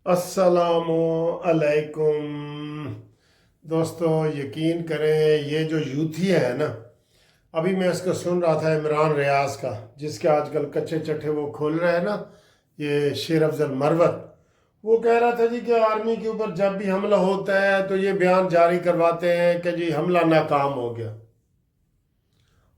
अस्सलामु अलैकुम दोस्तों, यकीन करें ये जो यूथी है ना, अभी मैं इसको सुन रहा था इमरान रियाज का, जिसके आजकल कच्चे चट्टे वो खोल रहे हैं ना, ये शेर अफजल मरवत। वो कह रहा था जी कि आर्मी के ऊपर जब भी हमला होता है तो ये बयान जारी करवाते हैं कि जी हमला नाकाम हो गया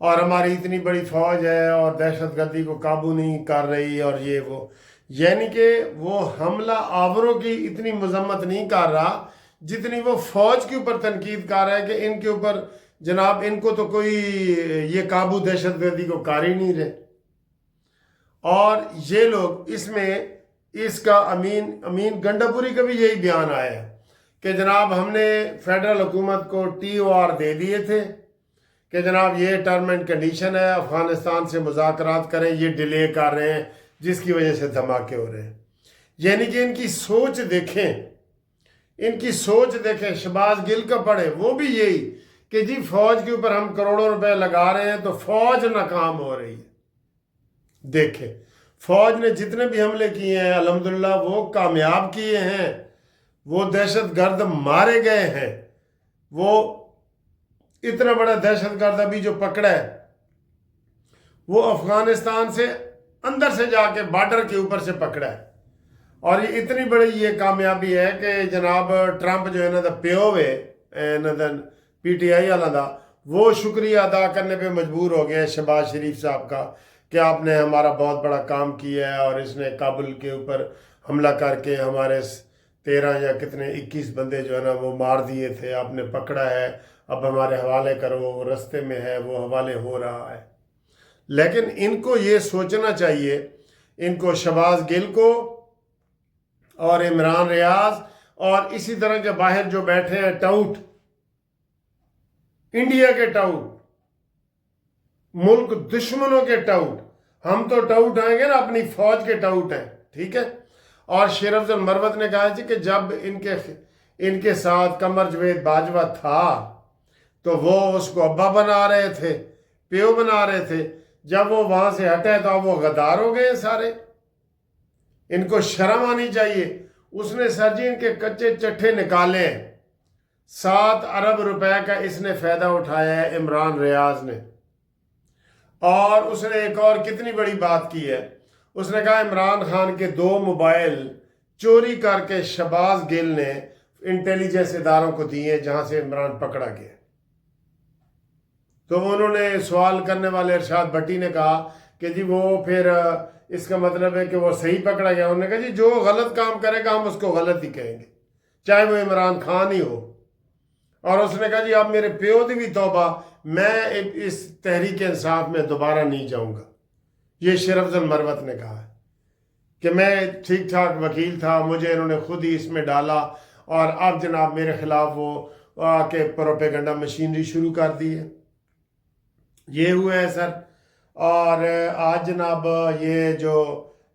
और हमारी इतनी बड़ी फौज है और दहशत गर्दी को काबू नहीं कर रही और ये वो, यानी कि वो हमला आवरों की इतनी मजम्मत नहीं कर रहा जितनी वो फौज के ऊपर तनकीद कर रहा है कि इनके ऊपर जनाब इनको तो कोई ये काबू दहशत गर्दी को कर ही नहीं रहे। और ये लोग इसमें इसका अमीन अमीन गंडापुरी का भी यही बयान आया है कि जनाब हमने फेडरल हुकूमत को TOR दे दिए थे कि जनाब ये टर्म एंड कंडीशन है, अफगानिस्तान से मुज़ाकरात करें, ये डिले कर रहे हैं जिसकी वजह से धमाके हो रहे हैं। यानी कि इनकी सोच देखें, इनकी सोच देखें। शहबाज गिल का पढ़े, वो भी यही कि जी फौज के ऊपर हम करोड़ों रुपए लगा रहे हैं तो फौज नाकाम हो रही है। देखें, फौज ने जितने भी हमले किए हैं अल्हम्दुलिल्लाह वो कामयाब किए हैं, वो दहशत गर्द मारे गए हैं। वो इतना बड़ा दहशत गर्द अभी जो पकड़ा है वो अफगानिस्तान से अंदर से जाके बॉर्डर के ऊपर से पकड़ा है। और ये इतनी बड़ी ये कामयाबी है कि जनाब ट्रंप जो है ना प्यो वे PTI वाला था, वो शुक्रिया अदा करने पे मजबूर हो गया शहबाज शरीफ साहब का कि आपने हमारा बहुत बड़ा काम किया है और इसने काबुल के ऊपर हमला करके हमारे 13 या कितने 21 बंदे जो है ना वो मार दिए थे, आपने पकड़ा है, अब हमारे हवाले करो, वो रास्ते में है, वो हवाले हो रहा है। लेकिन इनको ये सोचना चाहिए, इनको शहबाज गिल को और इमरान रियाज और इसी तरह के बाहर जो बैठे हैं टाउट, इंडिया के टाउट, मुल्क दुश्मनों के टाउट, हम तो टाउट आएंगे ना, अपनी फौज के टाउट हैं, ठीक है। और शेर अफजल मरवत ने कहा कि जब इनके साथ कमर जवेद बाजवा था तो वो उसको अब्बा बना रहे थे, प्यो बना रहे थे। जब वो वहां से हटे तो वो गद्दार हो गए सारे। इनको शर्म आनी चाहिए। उसने सर जी इनके कच्चे चट्टे निकाले। 7 अरब रुपए का इसने फायदा उठाया है इमरान रियाज ने। और उसने एक और कितनी बड़ी बात की है, उसने कहा इमरान खान के 2 मोबाइल चोरी करके शहबाज गिल ने इंटेलिजेंस इदारों को दिए जहां से इमरान पकड़ा गया। तो उन्होंने सवाल करने वाले इरशाद भट्टी ने कहा कि जी वो फिर इसका मतलब है कि वो सही पकड़ा गया। उन्होंने कहा जी जो गलत काम करेगा हम उसको गलत ही कहेंगे, चाहे वो इमरान खान ही हो। और उसने कहा जी अब मेरे प्यो दी भी तौबा, मैं इस तहरीक इंसाफ में दोबारा नहीं जाऊंगा। ये शेर अफजल मरवत ने कहा है कि मैं ठीक ठाक वकील था, मुझे इन्होंने खुद ही इसमें डाला और अब जनाब मेरे खिलाफ वो आके प्रोपेगेंडा मशीनरी शुरू कर दी है। ये हुआ है सर। और आज जनाब ये जो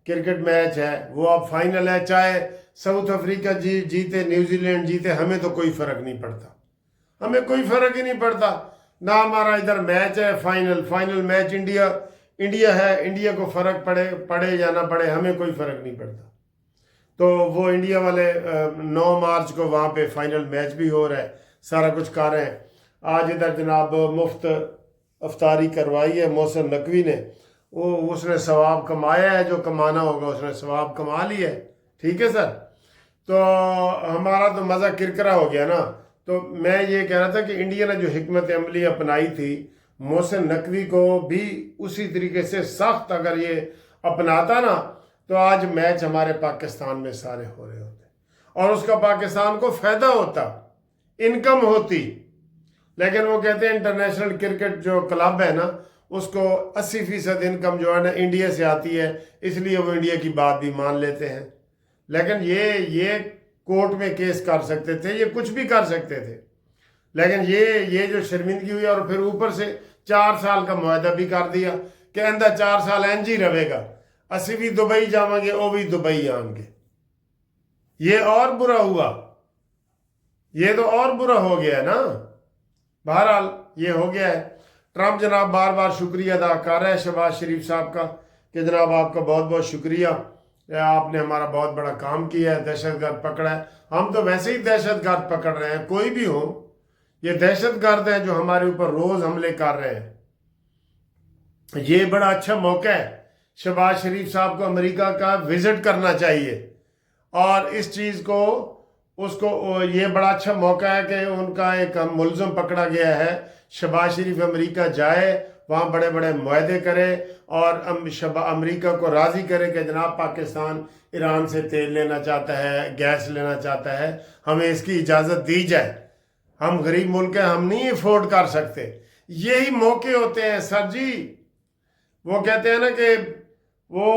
क्रिकेट मैच है वो अब फाइनल है, चाहे साउथ अफ्रीका जीते, न्यूजीलैंड जीते, हमें तो कोई फ़र्क नहीं पड़ता, हमें कोई फ़र्क ही नहीं पड़ता ना। हमारा इधर मैच है फाइनल मैच इंडिया है, इंडिया को फ़र्क पड़े या ना पड़े, हमें कोई फ़र्क नहीं पड़ता। तो वो इंडिया वाले 9 मार्च को वहाँ पे फाइनल मैच भी हो रहा है, सारा कुछ कर रहे हैं। आज इधर जनाब मुफ्त अफ्तारी करवाई है मोहसिन नकवी ने, वो उसने सवाब कमाया है, जो कमाना होगा उसने सवाब कमा लिया है, ठीक है सर। तो हमारा तो मज़ा किरकिरा हो गया ना। तो मैं ये कह रहा था कि इंडिया ने जो हिकमत अमली अपनाई थी, मोहसिन नकवी को भी उसी तरीके से सख्त अगर ये अपनाता ना तो आज मैच हमारे पाकिस्तान में सारे हो रहे होते और उसका पाकिस्तान को फ़ायदा होता, इनकम होती। लेकिन वो कहते हैं इंटरनेशनल क्रिकेट जो क्लब है ना उसको 80% इनकम जो है ना इंडिया से आती है, इसलिए वो इंडिया की बात भी मान लेते हैं। लेकिन ये कोर्ट में केस कर सकते थे, ये कुछ भी कर सकते थे। लेकिन ये जो शर्मिंदगी हुई और फिर ऊपर से 4 साल का मुआहदा भी कर दिया कि अंदर 4 साल इंज ही रहेगा, असी भी दुबई जाएंगे वो भी दुबई आएंगे। ये और बुरा हुआ, ये तो और बुरा हो गया ना। बहरहाल ये हो गया है। ट्रंप जनाब बार बार शुक्रिया अदा कर रहा है शहबाज शरीफ साहब का कि जनाब आपका बहुत बहुत शुक्रिया, آپ نے ہمارا بہت بڑا کام کیا ہے، دہشت گرد پکڑا ہے. ہم تو ویسے ہی دہشت گرد پکڑ رہے ہیں، کوئی بھی ہو. یہ دہشت گرد ہیں جو ہمارے اوپر روز حملے کر رہے ہیں. یہ بڑا اچھا موقع ہے، شہباز شریف صاحب کو امریکہ کا وزٹ کرنا چاہیے. اور اس چیز کو یہ بڑا اچھا موقع ہے کہ ان کا ایک ملزم پکڑا گیا ہے. شہباز شریف امریکہ جائے، وہاں بڑے بڑے معاہدے کرے اور امریکہ کو راضی کرے کہ جناب پاکستان ایران سے تیل لینا چاہتا ہے، گیس لینا چاہتا ہے، ہمیں اس کی اجازت دی جائے. ہم غریب ملک ہیں، ہم نہیں افورڈ کر سکتے. یہی موقع ہوتے ہیں سر جی. وہ کہتے ہیں نا کہ وہ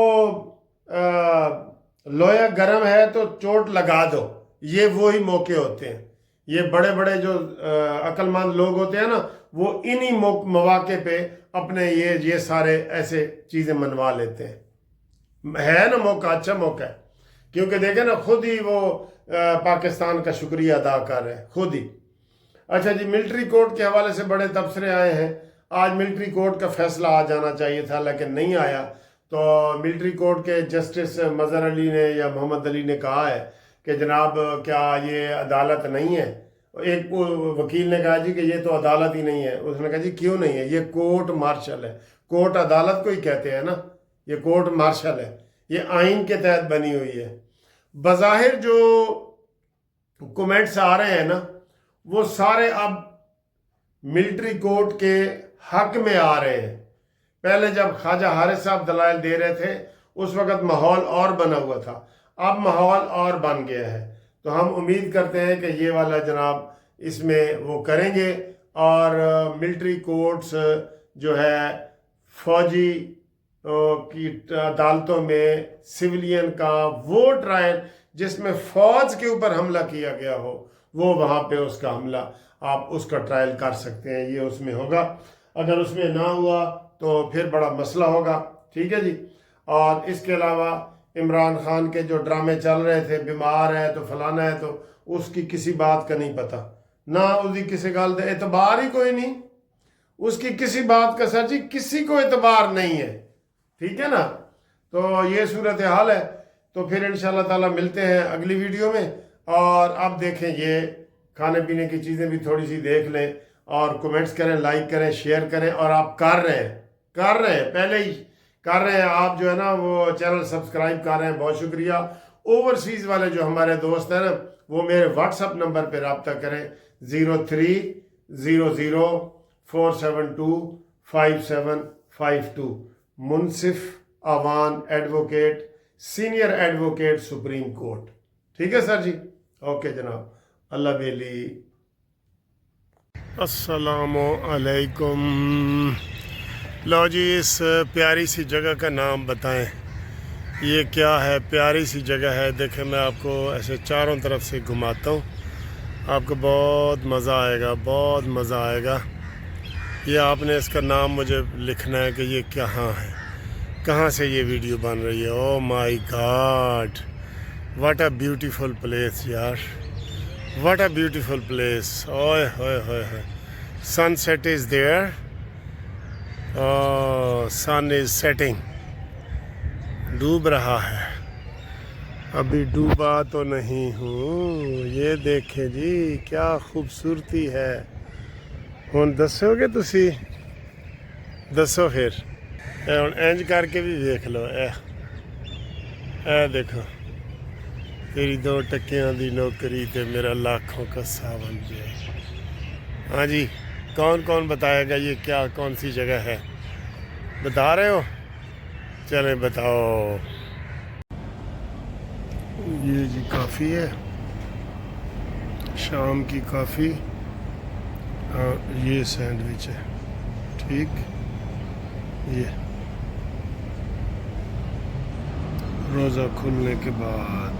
لوہا گرم ہے تو چوٹ لگا دو. یہ وہی موقع ہوتے ہیں. یہ بڑے بڑے جو عقل مند لوگ ہوتے ہیں نا، وہ انہی مواقع پہ اپنے یہ سارے ایسے چیزیں منوا لیتے ہیں. ہے نا موقع، اچھا موقع ہے. کیونکہ دیکھیں نا، خود ہی وہ پاکستان کا شکریہ ادا کر رہے ہیں، خود ہی. اچھا جی، ملٹری کورٹ کے حوالے سے بڑے تبصرے آئے ہیں. آج ملٹری کورٹ کا فیصلہ آ جانا چاہیے تھا لیکن نہیں آیا. تو ملٹری کورٹ کے جسٹس مظہر علی نے یا محمد علی نے کہا ہے کہ جناب کیا یہ عدالت نہیں ہے. ایک وکیل نے کہا جی کہ یہ تو عدالت ہی نہیں ہے. اس نے کہا جی کیوں نہیں ہے؟ یہ کورٹ مارشل ہے. کورٹ عدالت کو ہی کہتے ہیں نا، یہ کورٹ مارشل ہے، یہ آئین کے تحت بنی ہوئی ہے. بظاہر جو کومنٹس آ رہے ہیں نا، وہ سارے اب ملٹری کورٹ کے حق میں آ رہے ہیں. پہلے جب خواجہ حارث صاحب دلائل دے رہے تھے اس وقت ماحول اور بنا ہوا تھا، اب ماحول اور بن گیا ہے. تو ہم امید کرتے ہیں کہ یہ والا جناب اس میں وہ کریں گے. اور ملٹری کورٹس جو ہے فوجی کی عدالتوں میں سویلین کا وہ ٹرائل جس میں فوج کے اوپر حملہ کیا گیا ہو، وہ وہاں پہ اس کا حملہ آپ اس کا ٹرائل کر سکتے ہیں. یہ اس میں ہوگا. اگر اس میں نہ ہوا تو پھر بڑا مسئلہ ہوگا. ٹھیک ہے جی. اور اس کے علاوہ عمران خان کے جو ڈرامے چل رہے تھے، بیمار ہے تو فلانا ہے، تو اس کی کسی بات کا نہیں پتہ، نہ اس کی کسی گل کا اعتبار ہی کوئی نہیں. اس کی کسی بات کا سر جی کسی کو اعتبار نہیں ہے. ٹھیک ہے نا. تو یہ صورتحال ہے. تو پھر انشاءاللہ تعالی ملتے ہیں اگلی ویڈیو میں. اور اب دیکھیں، یہ کھانے پینے کی چیزیں بھی تھوڑی سی دیکھ لیں اور کومنٹس کریں، لائک کریں، شیئر کریں. اور آپ کر رہے ہیں پہلے ہی کر رہے ہیں. آپ جو ہے نا وہ چینل سبسکرائب کر رہے ہیں، بہت شکریہ. اوورسیز والے جو ہمارے دوست ہیں نا، وہ میرے واٹس اپ نمبر پہ رابطہ کریں، 030047255752. Munsif Awan advocate, senior advocate, supreme court. ٹھیک ہے سر جی. اوکے جناب، اللہ بیلی. السلام علیکم. لو جی، اس پیاری سی جگہ کا نام بتائیں. یہ کیا ہے؟ پیاری سی جگہ ہے. دیکھیں میں آپ کو ایسے چاروں طرف سے گھماتا ہوں، آپ کو بہت مزہ آئے گا، بہت مزہ آئے گا. یہ آپ نے اس کا نام مجھے لکھنا ہے کہ یہ کہاں ہے، کہاں سے یہ ویڈیو بن رہی ہے. Oh my god, what a beautiful place یار، واٹ اے بیوٹیفل پلیس. اوئے ہوئے ہوئے ہوئے. Sunset is there. Sun is setting. ڈوب رہا ہے. ابھی ڈوبا تو نہیں ہوں. یہ دیکھیں جی کیا خوبصورتی ہے. ہن دسو گے تسی؟ دسو پھر. ہن انج کر کے بھی دیکھ لو. اے دیکھو، تیری 2 ٹکیاں دی نوکری تے میرا لاکھوں کا ساون جائے. ہاں جی، کون کون بتائے گا یہ کیا کون سی جگہ ہے؟ بتا رہے ہو؟ چلیں بتاؤ. یہ جی کافی ہے، شام کی کافی. یہ سینڈوچ ہے. ٹھیک، یہ روزہ کھلنے کے بعد